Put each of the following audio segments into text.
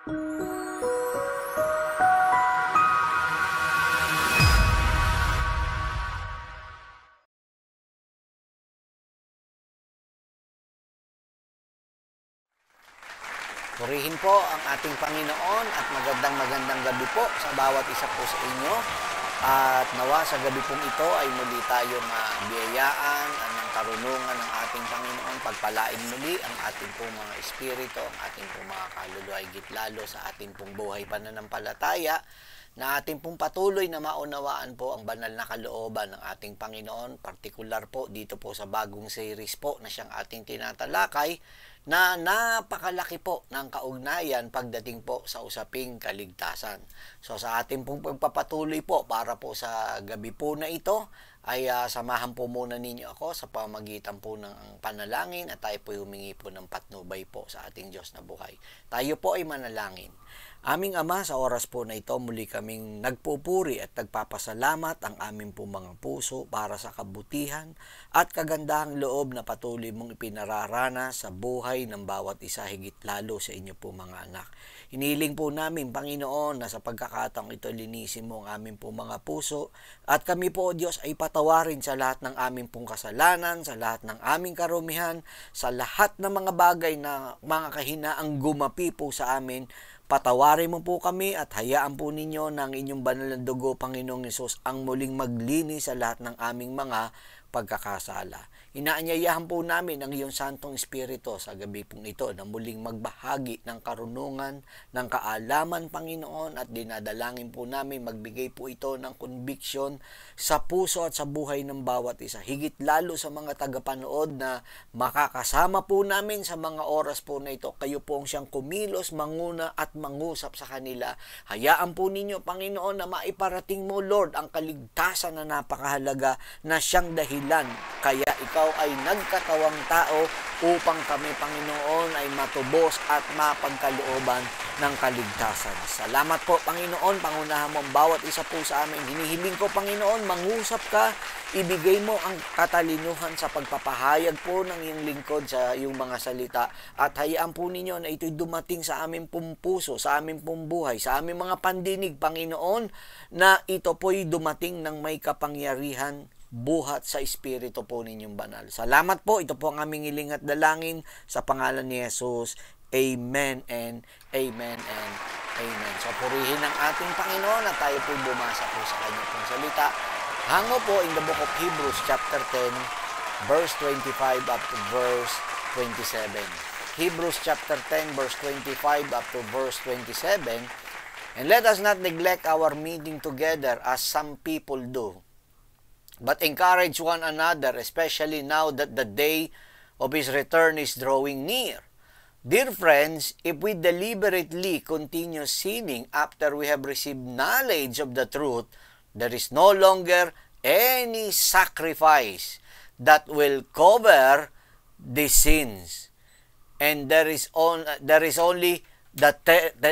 Purihin po ang ating Panginoon at magandang gabi po sa bawat isa po sa inyo. At nawa sa gabi pong ito ay muli tayo mabiyayaan ng karunungan ng ating Panginoon. Pagpalain muli ang ating pong mga espiritu, ang ating pong mga kaluluwa, higit lalo sa ating pong buhay pananampalataya, na ating pong patuloy na maunawaan po ang banal na kalooban ng ating Panginoon, partikular po dito po sa bagong series po na siyang ating tinatalakay, na napakalaki po ng kaugnayan pagdating po sa usaping kaligtasan. So sa ating pong pagpapatuloy po para po sa gabi po na ito, ay samahan po muna ninyo ako sa pamagitan po ng panalangin at tayo po humingi po ng patnubay po sa ating Diyos na buhay. Tayo po ay manalangin. Aming Ama, sa oras po na ito, muli kaming nagpupuri at nagpapasalamat ang aming po mga puso para sa kabutihan at kagandahang loob na patuloy mong ipinararana sa buhay ng bawat isa, higit lalo sa inyo po mga anak. Hiniling po namin, Panginoon, na sa pagkakataong ito linisin mo ang aming po mga puso at kami po, Diyos, ay patawarin sa lahat ng aming pong kasalanan, sa lahat ng aming karumihan, sa lahat ng mga bagay na mga kahinaang gumapi po sa amin. Patawarin mo po kami at hayaan po ninyo ng inyong banal na dugo, Panginoong Hesus, ang muling maglinis sa lahat ng aming mga pagkakasala. Inaanyayahan po namin ang iyong Santong Espiritu sa gabi pong ito na muling magbahagi ng karunungan, ng kaalaman, Panginoon, at dinadalangin po namin magbigay po ito ng conviction sa puso at sa buhay ng bawat isa. Higit lalo sa mga tagapanood na makakasama po namin sa mga oras po na ito. Kayo po ang siyang kumilos, manguna at mangusap sa kanila. Hayaan po ninyo, Panginoon, na maiparating mo, Lord, ang kaligtasan na napakahalaga na siyang dahilan. Kaya ikaw ay nagkatawang tao upang kami, Panginoon, ay matubos at mapagkalooban ng kaligtasan. Salamat po, Panginoon. Pangunahan mo ang bawat isa po sa amin. Hinihiling ko, Panginoon, mangusap ka, ibigay mo ang katalinuhan sa pagpapahayag po ng iyong lingkod sa iyong mga salita. At hayaan po ninyo na ito'y dumating sa aming pong puso, sa aming pong buhay, sa aming mga pandinig, Panginoon, na ito po'y dumating ng may kapangyarihan buhat sa Espiritu po ninyong banal. Salamat po. Ito po ang aming hiling at dalangin sa pangalan ni Jesus. Amen and amen and amen. So purihin ang ating Panginoon at tayo po bumasa po sa kanyang pong salita. Hango po in the book of Hebrews chapter 10 verse 25 up to verse 27. Hebrews chapter 10 verse 25 up to verse 27. And let us not neglect our meeting together as some people do, but encourage one another, especially now that the day of His return is drawing near. Dear friends, if we deliberately continue sinning after we have received knowledge of the truth, there is no longer any sacrifice that will cover the sins. And there is only the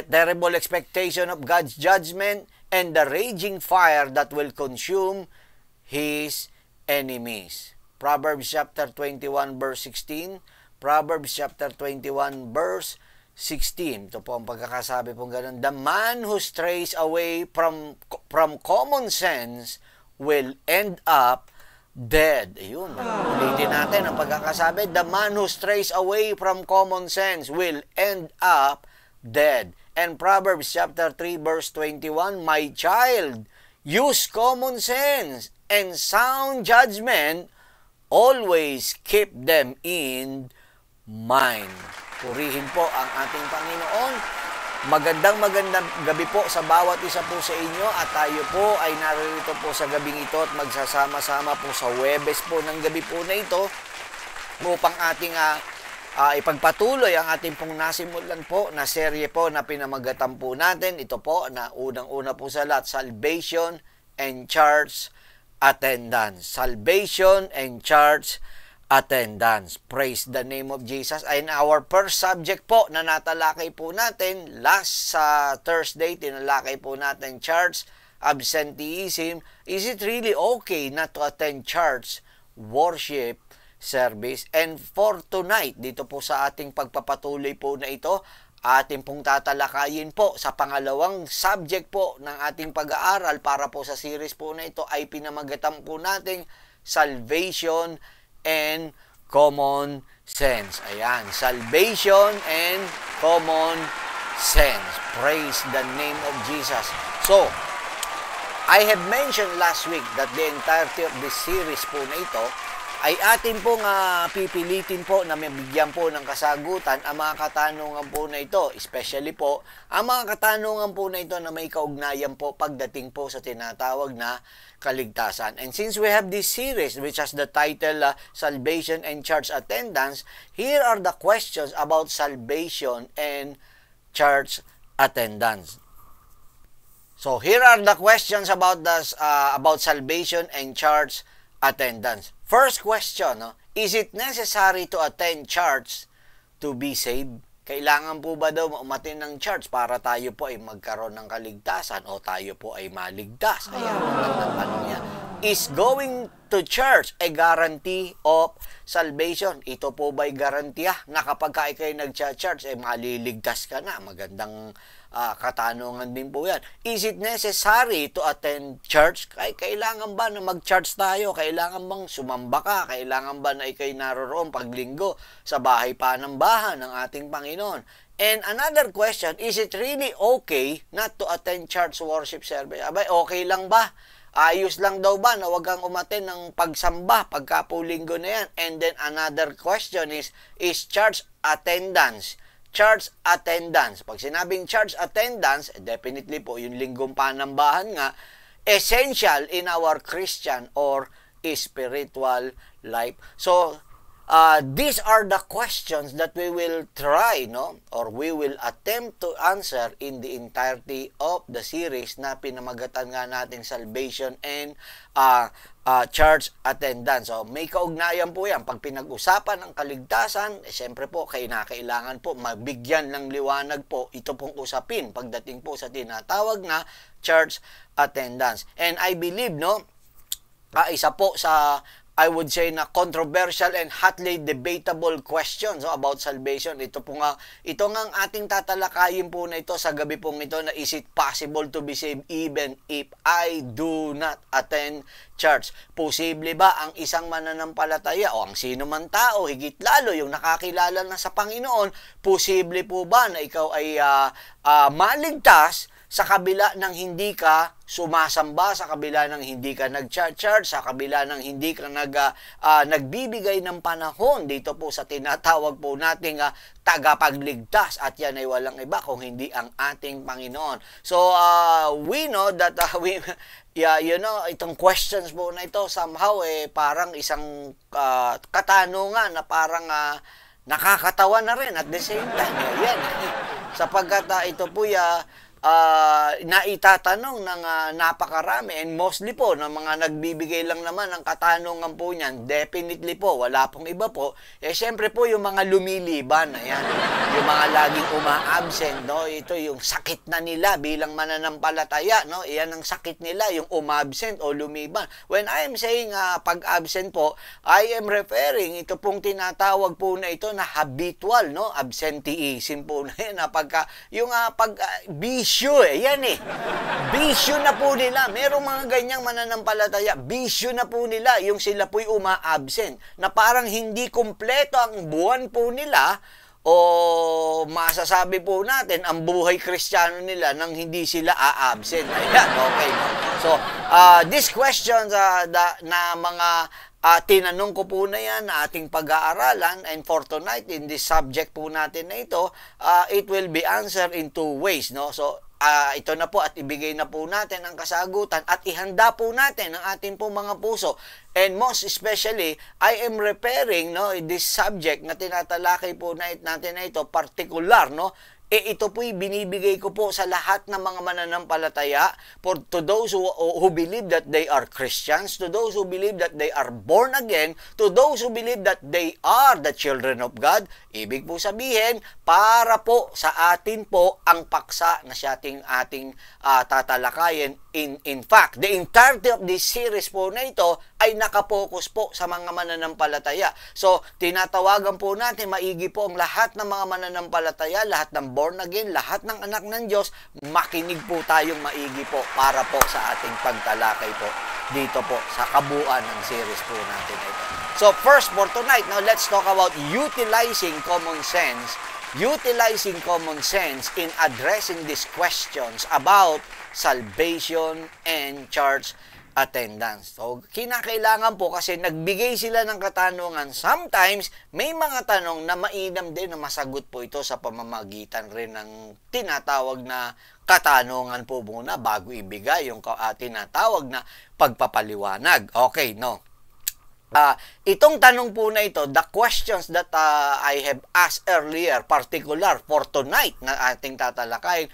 terrible expectation of God's judgment and the raging fire that will consume His enemies. Proverbs chapter 21 verse 16. Proverbs chapter 21 verse 16. Ito po ang pagkakasabi po ganun. The man who strays away from common sense will end up dead. Ayun. Ulitin natin ang pagkakasabi. The man who strays away from common sense will end up dead. And Proverbs chapter 3 verse 21. My child, use common sense and sound judgment, always keep them in mind. Purihin po ang ating Panginoon. Magandang gabi po sa bawat isa po sa inyo at tayo po ay narito po sa gabing ito at magsasama-sama po sa Huwebes po ng gabi po na ito upang ating ipagpatuloy ang ating pong nasimulan po na serye po na pinamagatan po natin. Ito po na unang-una po sa lahat, Salvation and Church Attendance. Salvation and Church Attendance. Praise the name of Jesus. And our first subject po na natalakay po natin last Thursday, tinalakay po natin church absenteeism. Is it really okay not to attend church worship service? And for tonight, dito po sa ating pagpapatuloy po na ito, ating pong tatalakayin po sa pangalawang subject po ng ating pag-aaral para po sa series po na ito ay pinamagatan po nating salvation and common sense. Ayan, salvation and common sense. Praise the name of Jesus. So, I have mentioned last week that the entirety of this series po na ito ay atin pong pipilitin po na mabigyan po ng kasagutan ang mga katanungan po na ito, especially po ang mga katanungan po na ito na may kaugnayan po pagdating po sa tinatawag na kaligtasan. And since we have this series which has the title Salvation and Church Attendance, here are the questions about salvation and church attendance. So here are the questions about salvation and church attendance. First question, is it necessary to attend church to be saved? Kailangan po ba daw umattend ng church para tayo po ay magkaroon ng kaligtasan o tayo po ay maligtas? Ayan, ang tanong niya. Is going to church a guarantee of salvation? Ito po ba'y garantiya na kapag kayo nag-church ay maliligtas ka na? Magandang katanungan din po yan. Is it necessary to attend church? Kailangan ba na mag-church tayo? Kailangan bang sumamba ka? Kailangan ba na ikay naroroon paglinggo sa bahay panambahan ng ating Panginoon? And another question, is it really okay not to attend church worship service? Abay, okay lang ba? Ayos lang daw ba na wag kang umattend ng pagsamba pagka po linggo na yan? And then another question is church attendance? Church attendance. Pag sinabing church attendance, definitely po yung linggong panambahan nga, essential in our Christian or spiritual life. So, these are the questions that we will try, or we will attempt to answer in the entirety of the series na pinamagatan nga natin salvation and church attendance. So, may kaugnayan po yan. Pag pinag-usapan ng kaligtasan, siyempre po, kailangan po mabigyan ng liwanag po ito pong usapin pagdating po sa tinatawag na church attendance. And I believe, isa po sa I would say na controversial and hotly debatable questions about salvation. Ito nga ang ating tatalakayin po na ito sa gabi pong ito na is it possible to be saved even if I do not attend church? Posible ba ang isang mananampalataya o ang sino man tao, higit lalo yung nakakilala na sa Panginoon, posible po ba na ikaw ay maligtas sa kabila ng hindi ka sumasamba, sa kabila ng hindi ka nag-church, sa kabila ng hindi ka nagbibigay ng panahon dito po sa tinatawag po nating tagapagligtas, at yan ay walang iba kung hindi ang ating Panginoon. So we know that itong questions po na ito somehow parang isang katanungan na parang nakakatawa na rin at the same time. Yan. Sapagkat ito po naitatanong ng napakarami and mostly po ng mga nagbibigay lang naman ng katanungan po niyan, definitely po, wala pong iba po. Siyempre po yung mga lumiliban, ayan, yung mga laging uma-absent, ito yung sakit na nila bilang mananampalataya, iyan ang sakit nila, yung uma-absent o lumiban. When I am saying pag-absent po, I am referring, ito pong tinatawag po na ito na habitual, absenteeism po na yan, yung bisyo, yan bisyo na po nila. Merong mga ganyang mananampalataya, bisyo na po nila yung sila po'y uma-absent, na parang hindi kumpleto ang buwan po nila o masasabi po natin ang buhay Kristiyano nila nang hindi sila a-absent. Ayan, okay. So, these questions na mga tinanong ko po na yan na ating pag-aaralan, and for tonight in this subject po natin na ito, it will be answered in two ways. So, ito na po at ibigay na po natin ang kasagutan at ihanda po natin ang ating po mga puso. And most especially, I am referring this subject na tinatalakay po natin na ito, particular, ito po'y binibigay ko po sa lahat ng mga mananampalataya, to those who believe that they are Christians, to those who believe that they are born again, to those who believe that they are the children of God. Ibig po sabihin, para po sa atin po ang paksa na ating tatalakayin. In fact, the entirety of this series po na ito ay nakapokus po sa mga mananampalataya. So, tinatawagan po natin maigi po ang lahat ng mga mananampalataya, lahat ng born again, lahat ng anak ng Diyos, makinig po tayong maigi po para po sa ating pagtalakay po dito po sa kabuuan ng series po natin ito. So first for tonight, now let's talk about utilizing common sense. Utilizing common sense in addressing these questions about salvation and church attendance. So, kinakailangan po kasi nagbigay sila ng katanungan. Sometimes, may mga tanong na mainam din na masagot po ito sa pamamagitan rin ng tinatawag na katanungan po muna bago ibigay yung tinatawag na pagpapaliwanag. Okay, no? Itong tanong po na ito, the questions that I have asked earlier, particular for tonight na ating tatalakayin,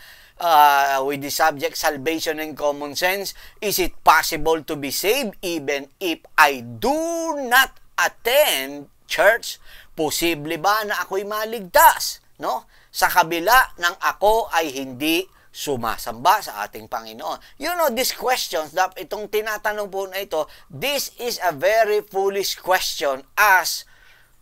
with the subject salvation and common sense, is it possible to be saved even if I do not attend church? Posible ba na ako'y maligtas, no? Sa kabila ng ako ay hindi sumasamba sa ating Panginoon. You know, these questions, itong tinatanong po na ito, this is a very foolish question as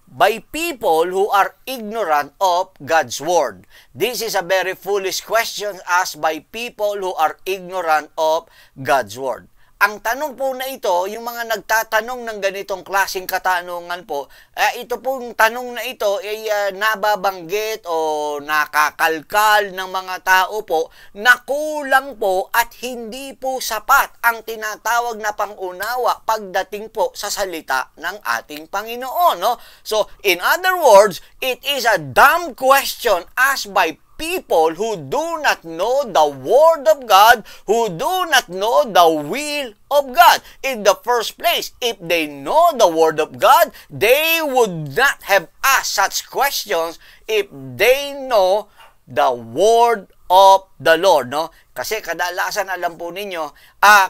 by people who are ignorant of God's Word. This is a very foolish question asked by people who are ignorant of God's Word. Ang tanong po na ito, yung mga nagtatanong ng ganitong klaseng katanungan po, ito pong tanong na ito ay nababanggit o nakakalkal ng mga tao po na kulang po at hindi po sapat ang tinatawag na pangunawa pagdating po sa salita ng ating Panginoon. No? So, in other words, it is a dumb question asked by people who do not know the Word of God, who do not know the will of God. In the first place, if they know the Word of God, they would not have asked such questions if they know the Word of the Lord, no? Kasi kadalasan alam po ninyo,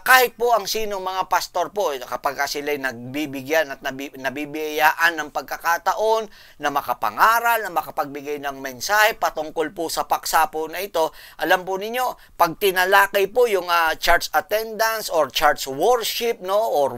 kahit po ang sinong mga pastor po, kapag sila'y nagbibigyan at nabibiyayaan ng pagkakataon na makapangaral, na makapagbigay ng mensahe patungkol po sa paksa po na ito, alam po ninyo, pag tinalakay po yung church attendance or church worship, no, or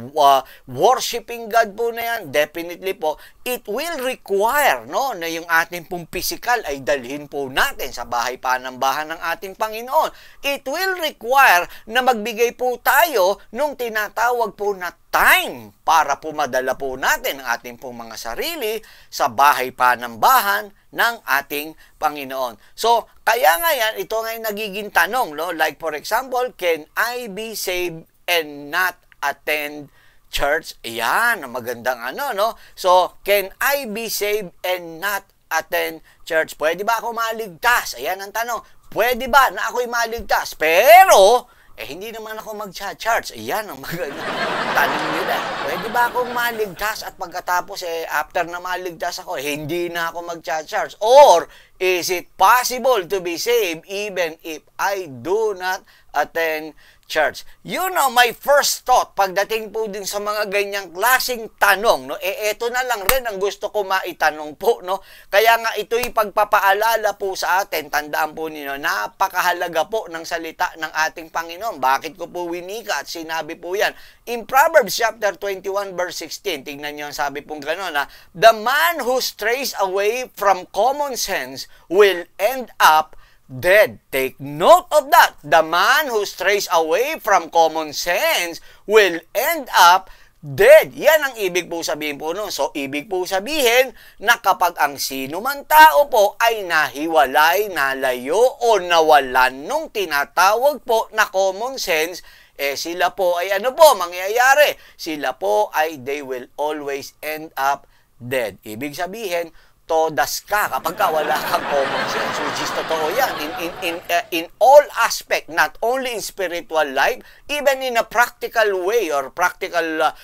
worshiping God po na yan, definitely po, it will require, no, na yung ating pong physical ay dalhin po natin sa bahay panambahan ng ating Panginoon. It will require na magbigay po tayo nung tinatawag po na time para po madala po natin ang ating pong mga sarili sa bahay panambahan ng ating Panginoon. So, kaya nga yan, ito nga yung nagiging tanong, no? Like for example, can I be saved and not attend church? Yan, magandang ano, no? So, can I be saved and not attend church? Pwede ba ako maligtas? Ayan ang tanong. Pwede ba na ako'y maligtas? Pero, hindi naman ako mag-church. Ayan ang magandang tanong nila. Pwede ba akong maligtas at pagkatapos, after na maligtas ako, hindi na ako mag-church? Or, is it possible to be saved even if I do not attend church? You know, my first thought, pagdating po din sa mga ganyang klaseng tanong, no, eto na lang rin ang gusto ko maitanong po, no? Kaya nga ito'y pagpapaalala po sa atin, tandaan po ninyo, napakahalaga po ng salita ng ating Panginoon. Bakit ko po winika at sinabi po yan? In Proverbs chapter 21 verse 16, tingnan nyo ang sabi pong gano'n, the man who strays away from common sense will end up dead. Take note of that. The man who strays away from common sense will end up dead. Yan ang ibig po sabihin po nun. So, ibig po sabihin na kapag ang sino man tao po ay nahiwalay, nalayo, o nawalan nung tinatawag po na common sense, sila po ay ano po mangyayari? Sila po ay they will always end up dead. Ibig sabihin, todas ka kapag wala kang common sense, which is totoo yan in all aspect, not only in spiritual life, even in a practical way or practical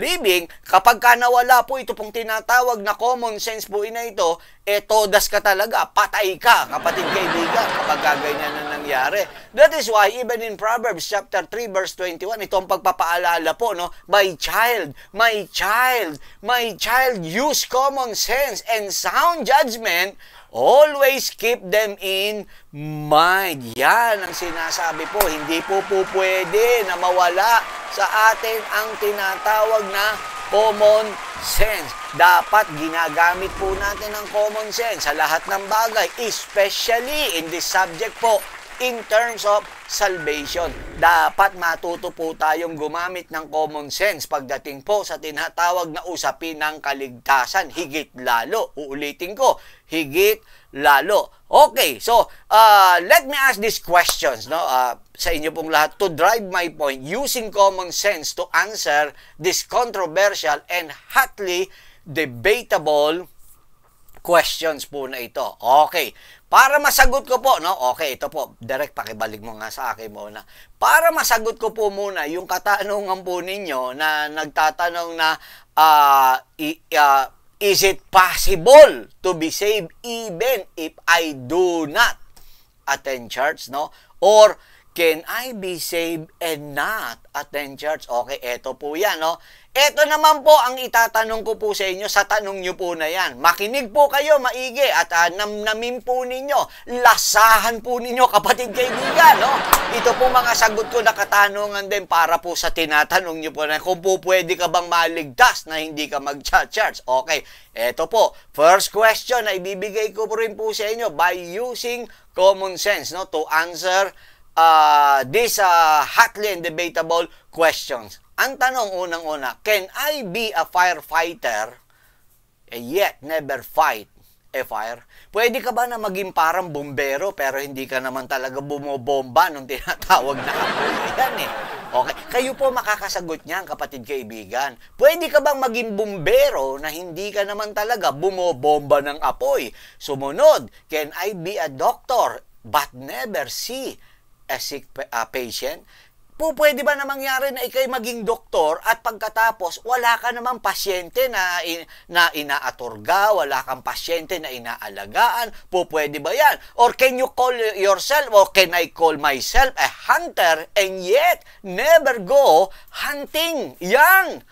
living. Kapag ka nawala po ito pong tinatawag na common sense po ina ito, todas ka talaga, patay ka, kapatid kaibigan, kapag ganyan na nangyari. That is why even in Proverbs chapter 3 verse 21, itong pagpapaalala po, no, my child, use common sense and sound judgment, always keep them in mind. Yan ang sinasabi po, hindi po pwede na mawala sa atin ang tinatawag na common sense. Dapat ginagamit po natin ang common sense sa lahat ng bagay, especially in this subject po, in terms of salvation. Dapat matuto po tayong gumamit ng common sense pagdating po sa tinatawag na usapin ng kaligtasan. Higit lalo. Uulitin ko, higit lalo. Okay, so let me ask these questions, no, sa inyo pong lahat to drive my point using common sense to answer this controversial and hotly debatable questions po na ito. Okay, para masagot ko po, no? Okay, ito po, direct pakibalik mo nga sa akin muna. Para masagot ko po muna yung katanungan po ninyo na nagtatanong na is it possible to be saved even if I do not attend church, no? Or can I be saved and not attend church? Okay, eto po yan, no? Eto naman po ang itatanong ko po sa inyo sa tanong nyo po na yan. Makinig po kayo maigi at namnamin po ninyo, lasahan po ninyo kapatid kaibigan, no? Ito po mga sagot ko na katanungan din para po sa tinatanong nyo po na kung po pwede ka bang maligtas na hindi ka mag-church. Okay, eto po, first question na ibibigay ko po rin po sa inyo by using common sense, no, to answer these hotly and debatable questions. Ang tanong unang-una, can I be a firefighter yet never fight a fire? Pwede ka ba na maging parang bombero pero hindi ka naman talaga bumobomba nung tinatawag na apoy? Yan eh. Okay, kayo po makakasagot niyan, kapatid kaibigan. Pwede ka bang maging bombero na hindi ka naman talaga bumobomba ng apoy? Sumunod, can I be a doctor but never see a sick patient? Pwede ba na mangyari na ikay maging doktor at pagkatapos wala ka namang pasyente na inaaturga, wala kang pasyente na inaalagaan? Pwede ba yan? Or can you call yourself, or can I call myself a hunter and yet never go hunting? Yan!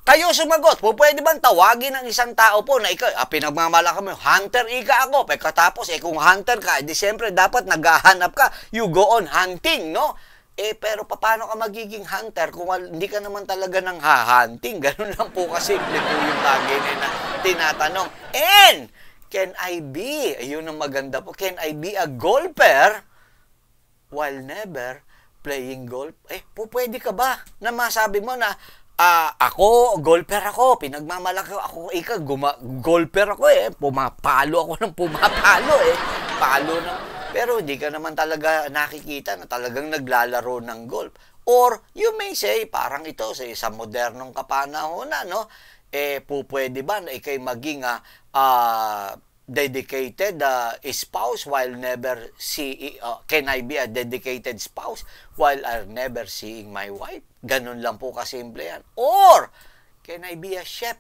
Kayo sumagot, pwede bang tawagin ng isang tao po na ikaw, pinagmamalaki mo, hunter ika ako, pagkatapos kung hunter ka, di siyempre dapat naghahanap ka, you go on hunting, no? Pero paano ka magiging hunter kung hindi ka naman talaga ng hunting? Ganun lang po kasi po yung bagay na tinatanong. And, can I be, ayun ang maganda po, can I be a golfer while never playing golf? Pwede ka ba na masabi mo na, ako, golfer ako, pinagmamalaki ako, golfer ako pumapalo ako ng pumapalo palo ng... Pero hindi ka naman talaga nakikita na talagang naglalaro ng golf. Or you may say, parang ito sa isang modernong kapanahonan, no? Pwede ba na ikay maging dedicated spouse while never see, can I be a dedicated spouse while I'm never seeing my wife? Ganun lang po kasimple yan. Or, can I be a chef?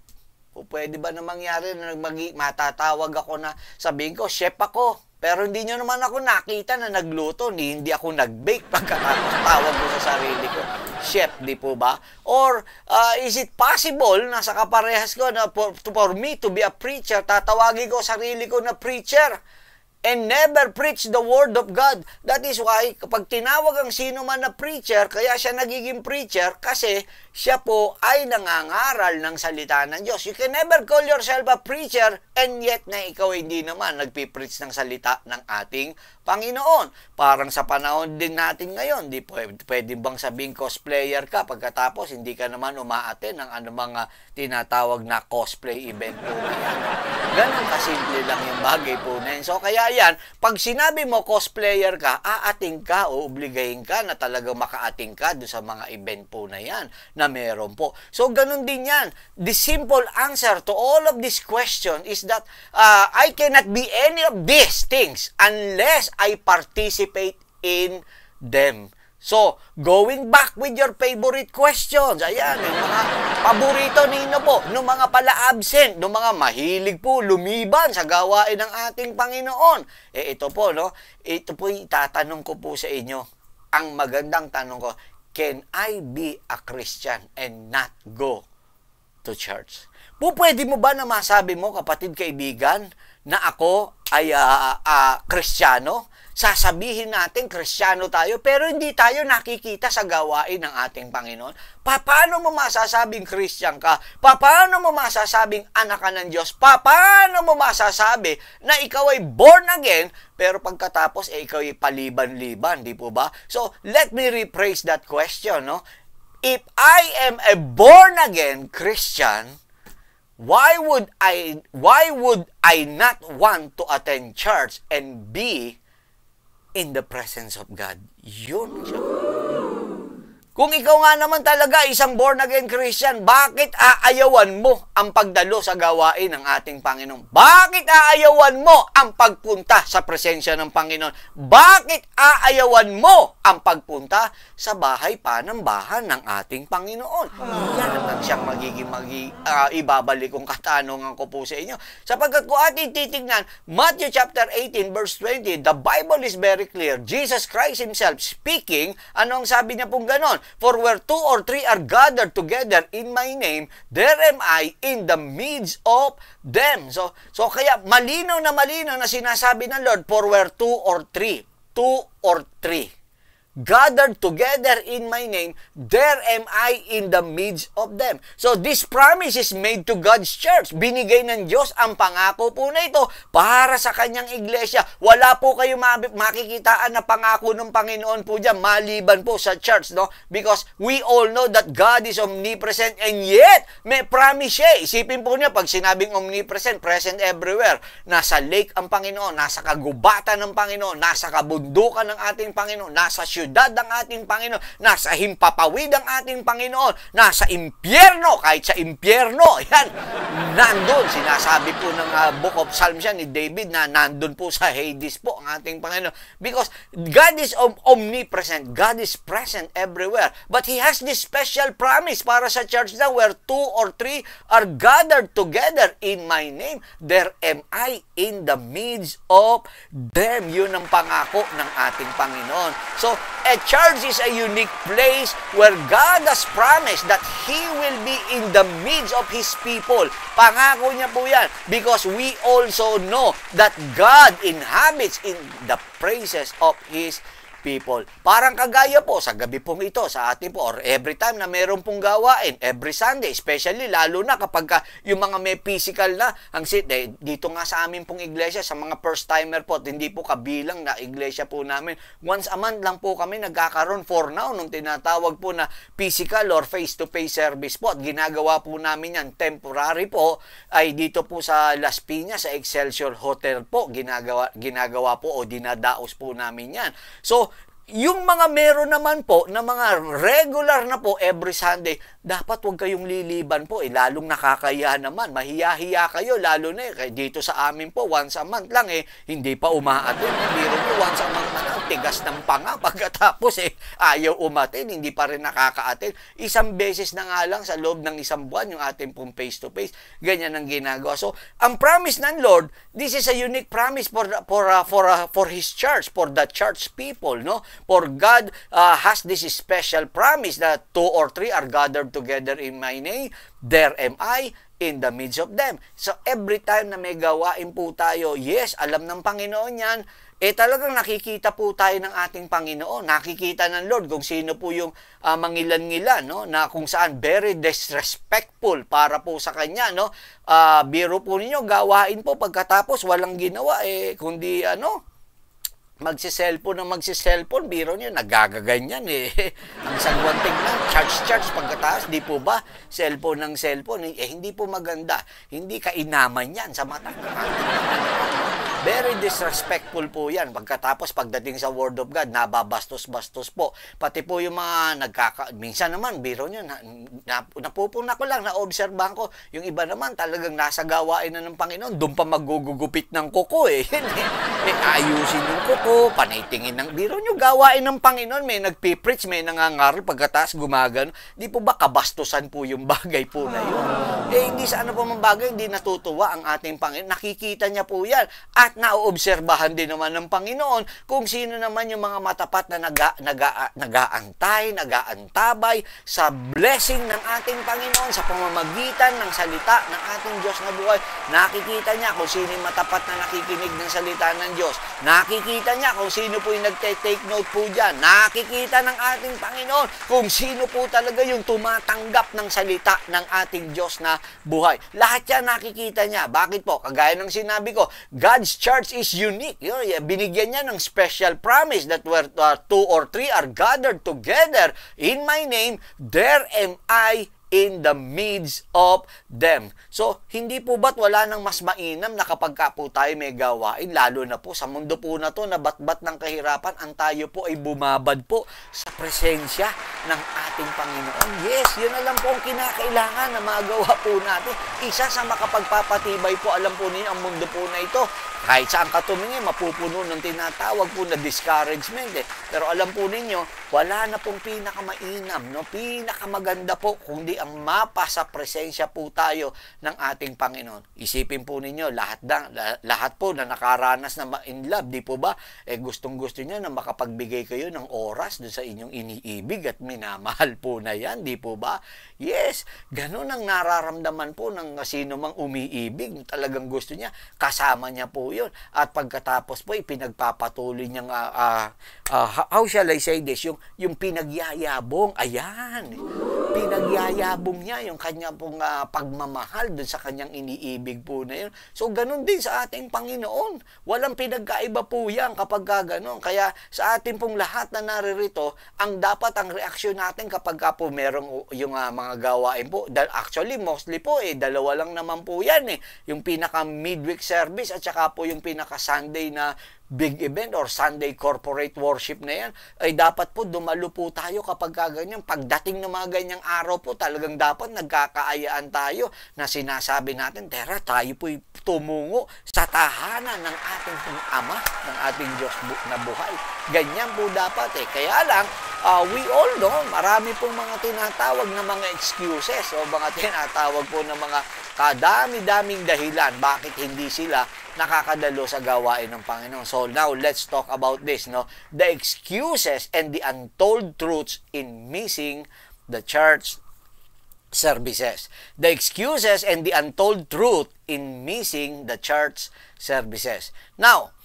Pwede ba na mangyari na matatawag ako na sabihin ko, chef ako. Pero hindi nyo naman ako nakita na nagluto, hindi ako nag-bake pagkatapos tawag ko sa sarili ko, chef, di po ba? Or is it possible na sa kaparehas ko na for me to be a preacher, tatawagin ko sarili ko na preacher and never preach the word of God? That is why kapag tinawag ang sino man na preacher, kaya siya nagiging preacher kasi siya po ay nangangaral ng salita ng Diyos. You can never call yourself a preacher and yet na ikaw hindi naman nagpipreach ng salita ng ating Panginoon. Parang sa panahon din natin ngayon, di pwede bang sabing cosplayer ka pagkatapos hindi ka naman umaaten ng mga tinatawag na cosplay event po na yan. Ganun kasimple lang yung bagay po na yan. So kaya yan, pag sinabi mo cosplayer ka, aating ka o obligahin ka na talagang makaating ka doon sa mga event po na yan na meron po. So ganun din yan. The simple answer to all of this question is that I cannot be any of these things unless I participate in them. So, going back with your favorite questions, ayan, yung mga paborito ninyo po, yung mga pala absent, yung mga mahilig po lumiban sa gawain ng ating Panginoon. Ito po, no? Ito po itatanong ko po sa inyo. Ang magandang tanong ko, can I be a Christian and not go to church? Pwede mo ba na masabi mo, kapatid kaibigan, na ako ay Kristiyano? sasabihin natin Kristiyano tayo pero hindi tayo nakikita sa gawain ng ating Panginoon? Paano mo masasabing Christian ka? Paano mo masasabing anak ka ng Diyos? Paano mo masasabi na ikaw ay born again pero pagkatapos ikaw ay paliban-liban, di po ba? So, let me rephrase that question, no? If I am a born again Christian, why would I not want to attend church and be in the presence of God? Yun siya. Kung ikaw nga naman talaga isang born-again Christian, bakit aayawan mo ang pagdalo sa gawain ng ating Panginoon? Bakit aayawan mo ang pagpunta sa presensya ng Panginoon? Bakit aayawan mo ang pagpunta sa bahay panambahan ng ating Panginoon? Yan ang siyang ibabalik kong katanungan ko po sa inyo. Sapagkat kung ating titignan, Matthew chapter 18 verse 20, the Bible is very clear. Jesus Christ Himself speaking, ano ang sabi niya pong ganon? For where 2 or 3 are gathered together in my name, there am I in the midst of them. So kaya malinaw na sinasabi ng Lord, for where 2 or 3 gathered together in my name, there am I in the midst of them. So this promise is made to God's church. Binigay ng Diyos ang pangako po na ito para sa kanyang iglesia. Wala po kayo makikitaan na pangako ng Panginoon po dyan, maliban po sa church, no? Because we all know that God is omnipresent and yet may promise siya. Isipin po niya, pag sinabing omnipresent, present everywhere. Nasa lake ang Panginoon, nasa kagubatan ng Panginoon, nasa kabundukan ng ating Panginoon, nasa syudad ng ating Panginoon, nasa himpapawid ang ating Panginoon, nasa impyerno, kahit sa impyerno, yan, nandun. Sinasabi po ng Book of Psalms yan ni David na nandun po sa Hades po ang ating Panginoon. Because God is omnipresent, God is present everywhere. But He has this special promise para sa church na where 2 or 3 are gathered together in my name, there am I in the midst of them. Yun ang pangako ng ating Panginoon. So, a church is a unique place where God has promised that He will be in the midst of His people. Pangako niya po yan because we also know that God inhabits in the praises of His people. Parang kagaya po sa gabi pong ito sa atin po or every time na meron pong gawain, every Sunday, especially lalo na kapag yung mga may physical na dito nga sa amin pong iglesia, sa mga first timer po, hindi po kabilang na iglesia po namin. Once a month lang po kami nagkakaroon for now nung tinatawag po na physical or face-to-face service po. At ginagawa po namin yan temporary po ay dito po sa Las Piñas sa Excelsior Hotel po ginagawa po o dinadaos po namin yan. So yung mga meron naman po na mga regular na po every Sunday, dapat huwag kayong liliban po. Lalong nakakaya naman. Mahiya-hiya kayo, lalo na dito sa amin po, once a month lang hindi pa umaatin. Biro mo, once a month na tigas ng panga. Pagkatapos ayaw umatin, hindi pa rin nakakaatin. Isang beses na nga lang sa loob ng isang buwan yung ating pong face-to-face. Ganyan ang ginagawa. So, ang promise ng Lord, this is a unique promise for His church, for the church people, no? For God has this special promise that 2 or 3 are gathered together in my name, there am I in the midst of them. So every time na may gawain po tayo, yes, alam ng Panginoon yan, talagang nakikita po tayo ng ating Panginoon. Nakikita ng Lord kung sino po yung mangilan-ngilan, no? Na kung saan very disrespectful para po sa Kanya, no? Biro po ninyo, gawain po pagkatapos walang ginawa, kundi magsiselfon, biro niyo, nagagaganyan Ang sagwan tignan, charge, pagkataas, di po ba? Cellphone ng cellphone, hindi po maganda. Hindi kainaman yan sa mata ng very disrespectful po yan. Pagkatapos, pagdating sa Word of God, nababastos-bastos po. Pati po yung mga minsan naman, biro nyo, napupuna ko lang, na-obserbahan ko, yung iba naman talagang nasa gawain na ng Panginoon, doon pa magugugupit ng kuko ayusin yung kuko, panaytingin ng biro nyo, gawain ng Panginoon, may nagpipreach, may nangangaral, pagkataas gumagan, di po ba kabastusan po yung bagay po na yun? Hindi sa ano po mang bagay, hindi natutuwa ang ating Panginoon, nakikita niya po yan, at At nauobserbahan din naman ng Panginoon kung sino naman yung mga matapat na nagaantay, nagaantabay sa blessing ng ating Panginoon sa pamamagitan ng salita ng ating Diyos na buhay. Nakikita niya kung sino yung matapat na nakikinig ng salita ng Diyos. Nakikita niya kung sino po yung nagte-take note po dyan. Nakikita ng ating Panginoon kung sino po talaga yung tumatanggap ng salita ng ating Diyos na buhay. Lahat yan nakikita niya. Bakit po? Kagaya ng sinabi ko, God's church is unique. Binigyan niya ng special promise that where 2 or 3 are gathered together in my name, there am I in the midst of them. So, hindi po ba't wala nang mas mainam na kapag ka po tayo may gawain, lalo na po sa mundo po na to, na bat-bat ng kahirapan, ang tayo po ay bumabad po sa presensya ng ating Panginoon. Yes, yun na lang po ang kinakailangan na magawa po natin. Isa sa makapagpapatibay po, alam po ninyo, ang mundo po na ito, kahit saan ka tumingin, mapupuno ng tinatawag po na discouragement. Pero alam po ninyo, wala na pong pinakamainam, no? Pinakamaganda po, kundi ang mapa sa presensya po tayo ng ating Panginoon. Isipin po ninyo, lahat po na nakaranas na in love, di po ba? Gustong-gusto niya na makapagbigay kayo ng oras doon sa inyong iniibig at minamahal po na yan, di po ba? Yes, ganun ang nararamdaman po ng sino mang umiibig. Talagang gusto niya, kasama niya po yun. At pagkatapos po, pinagpapatuloy niyang, how shall I say this, yung pinagyayabong, ayan, pinagyayabong niya yung kanya pong pagmamahal dun sa kanyang iniibig po na yun. So, ganun din sa ating Panginoon. Walang pinagkaiba po yan kapag ganun. Kaya sa ating pong lahat na naririto, ang reaksyon natin kapag po merong yung mga gawain po. Actually, mostly po, dalawa lang naman po yan. Yung pinaka midweek service at saka po yung pinaka Sunday na big event or Sunday corporate worship na yan, ay dapat po dumalo po tayo kapag ganyan. Pagdating ng mga ganyang araw po, talagang dapat nagkakaayaan tayo na sinasabi natin, tara, tayo po tumungo sa tahanan ng ating Ama, ng ating Diyos na buhay. Ganyan po dapat Kaya lang, we all know, marami pong mga tinatawag na mga excuses o mga tinatawag po na mga kadami-daming dahilan bakit hindi sila nakakadalo sa gawain ng Panginoon. So now, let's talk about this, no? The excuses and the untold truths in missing the church services. The excuses and the untold truth in missing the church services. Now,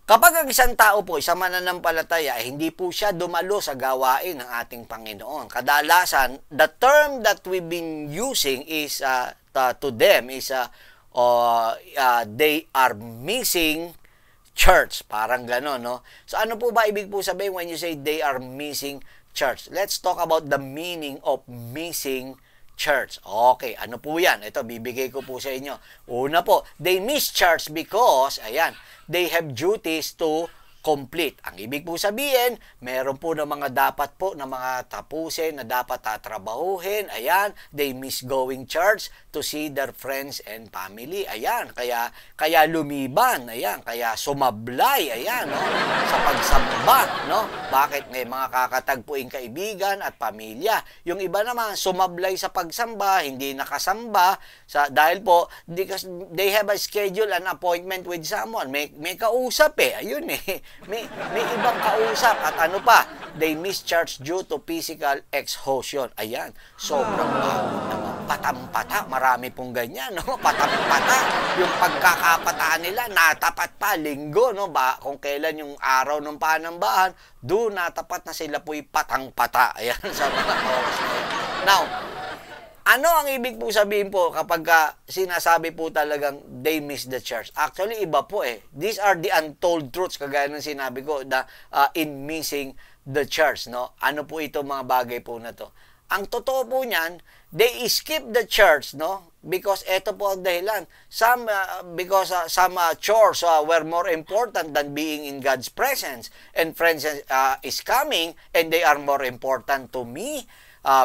kapag ang isang tao po, isang mananampalataya, hindi po siya dumalo sa gawain ng ating Panginoon. Kadalasan, the term that we've been using is, to them, is they are missing church. Parang gano'n, no? So, ano po ba ibig po sabihin when you say they are missing church? Let's talk about the meaning of missing church. Okay, ano po yan? Ito, bibigay ko po sa inyo. Una po, they miss church because, ayan, they have duties to complete. Ang ibig po sabihin, meron po ng mga dapat po na mga tapusin na dapat tatrabahuhin. Ayan, they miss going church to see their friends and family. Ayan, kaya lumiban. Ayan, kaya sumablay. Ayan, no? Sa pagsamba, no? Bakit? May mga kakatagpuing kaibigan at pamilya. Yung iba naman, sumablay sa pagsamba, hindi nakasamba dahil po, they have a schedule, an appointment with someone. May kausap Ayun May ibang kausap at ano pa, they miss church due to physical exhaustion. Ayan, sobrang patampata, marami pong ganyan, no? Patampata, yung pagkakapataan nila, natapat pa, linggo, no? Kung kailan yung araw ng panambahan, doon natapat na sila po'y patang-pata. Ayan, sa mga oras na yun. Now, ano ang ibig po sabihin po kapag sinasabi po talagang they miss the church? Actually, iba po These are the untold truths, kagaya ng sinabi ko, in missing the church, no? Ano po ito mga bagay po na to? Ang totoo po niyan, they skip the church, no? Because ito po ang dahilan. Some chores were more important than being in God's presence. And friends is coming, and they are more important to me.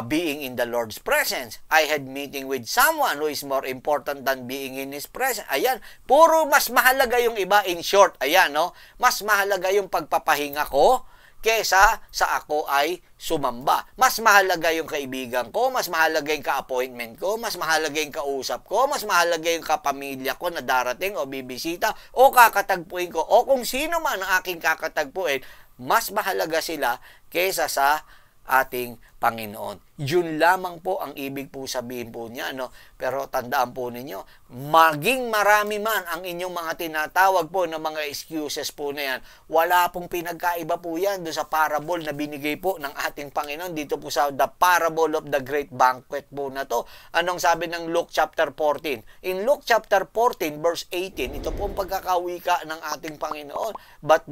Being in the Lord's presence. I had meeting with someone who is more important than being in His presence. Ayan, puro mas mahalaga yung iba. In short, ayan, no? Mas mahalaga yung pagpapahinga ko kesa sa ako ay sumamba. Mas mahalaga yung kaibigan ko, mas mahalaga yung ka-appointment ko, mas mahalaga yung kausap ko, mas mahalaga yung kapamilya ko na darating o bibisita o kakatagpuin ko o kung sino man ang aking kakatagpuin, mas mahalaga sila kesa sa ating Panginoon. Yun lamang po ang ibig po sabihin po niya, no? Pero tandaan po ninyo, maging marami man ang inyong mga tinatawag po na mga excuses po na yan, wala pong pinagkaiba po yan doon sa parable na binigay po ng ating Panginoon dito po sa the parable of the great banquet po na to. Anong sabi ng Luke chapter 14? In Luke chapter 14 verse 18, ito po ang pagkakawika ng ating Panginoon. But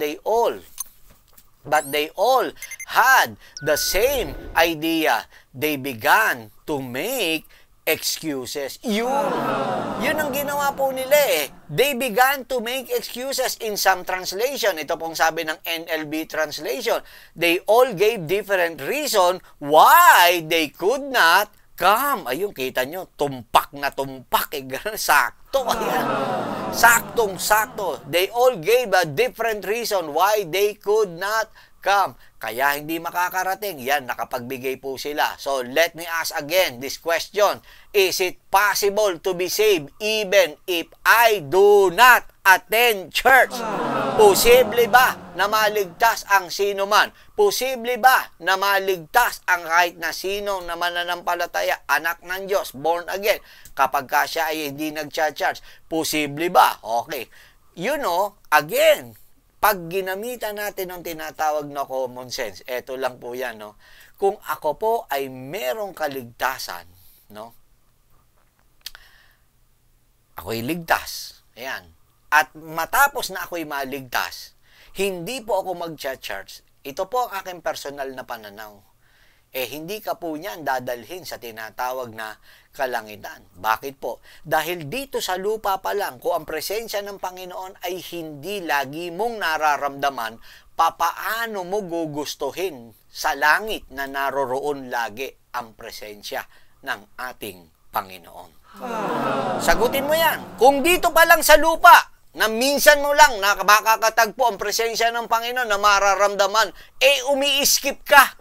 they all had the same idea. They began to make excuses. Yun ang ginawa po nila eh. They began to make excuses in some translation. Ito pong sabi ng NLB translation. They all gave different reason why they could not come. Ayun, kita nyo, tumpak na tumpak. Ganun, sakto. Ayan. Saktong-sakto. They all gave a different reason why they could not come. Kaya hindi makakarating. Yan, nakapagbigay po sila. So, let me ask again this question. Is it possible to be saved even if I do not attend church? Posible ba na maligtas ang sino man? Posible ba na maligtas ang kahit na sino na mananampalataya, anak ng Diyos, born again, kapag ka siya ay hindi nag-charge? Posible ba? Okay. You know, again, pag ginamitan natin ng tinatawag na common sense, eto lang po yan, no? Kung ako po ay merong kaligtasan, no? Ako'y ligtas. Ayan. At matapos na ako'y maligtas, hindi po ako mag-charge. Ito po ang aking personal na pananaw. Hindi ka po niyan dadalhin sa tinatawag na kalangitan. Bakit po? Dahil dito sa lupa pa lang, kung ang presensya ng Panginoon ay hindi lagi mong nararamdaman, papaano mo gugustuhin sa langit na naroroon lagi ang presensya ng ating Panginoon? Sagutin mo yan. Kung dito pa lang sa lupa, na minsan mo lang makakatagpo ang presensya ng Panginoon na mararamdaman, umi-skip ka.